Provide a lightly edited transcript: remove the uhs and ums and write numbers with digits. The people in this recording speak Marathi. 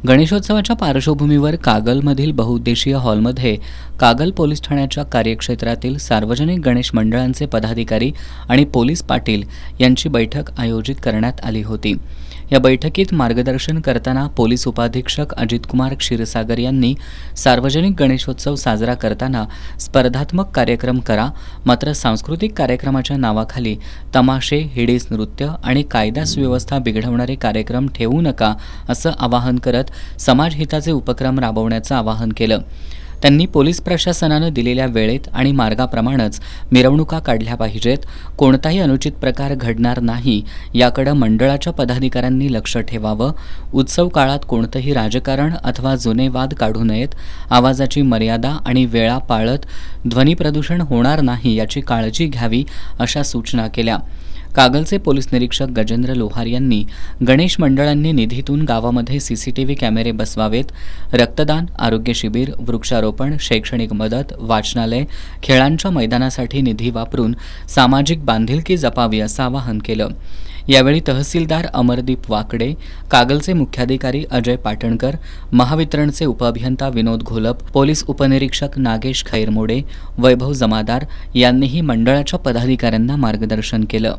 गणेशोत्सवाच्या पार्श्वभूमीवर कागलमधील बहुउद्देशीय हॉलमध्ये कागल पोलीस ठाण्याच्या कार्यक्षेत्रातील सार्वजनिक गणेश मंडळांचे पदाधिकारी आणि पोलीस पाटील यांची बैठक आयोजित करण्यात आली होती। या बैठकीत मार्गदर्शन करताना पोलीस उपाधीक्षक अजितकुमार क्षीरसागर यांनी सार्वजनिक गणेशोत्सव साजरा करताना स्पर्धात्मक कार्यक्रम करा, मात्र सांस्कृतिक कार्यक्रमाच्या नावाखाली तमाशे, हिडीस नृत्य आणि कायदा सुव्यवस्था बिघडवणारे कार्यक्रम ठेवू नका असं आवाहन करत समाजहिताचे उपक्रम राबवण्याचं आवाहन केलं। त्यांनी पोलीस प्रशासनानं दिलेल्या वेळेत आणि मार्गाप्रमाणेच मिरवणुका काढल्या पाहिजेत, कोणताही अनुचित प्रकार घडणार नाही याकडे मंडळाच्या पदाधिकाऱ्यांनी लक्ष ठेवावं, उत्सव काळात कोणतंही राजकारण अथवा जुने वाद काढू नयेत, आवाजाची मर्यादा आणि वेळा पाळत ध्वनी प्रदूषण होणार नाही याची काळजी घ्यावी अशा सूचना केल्या। कागलचे पोलीस निरीक्षक गजेंद्र लोहार यांनी गणेश मंडळांनी निधीतून गावामध्ये सीसीटीव्ही कॅमेरे बसवावेत, रक्तदान, आरोग्य शिबिर, वृक्षारोपण, शैक्षणिक मदत, वाचनालय, खेळांच्या मैदानासाठी निधी वापरून सामाजिक बांधिलकी जपावी असं आवाहन केलं। यावेळी तहसीलदार अमरदीप वाकडे, कागलचे मुख्याधिकारी अजय पाटणकर, महावितरणचे उपअभियंता विनोद घोलप, पोलीस उपनिरीक्षक नागेश खैरमोडे, वैभव जमादार यांनीही मंडळाच्या पदाधिकाऱ्यांना मार्गदर्शन केलं।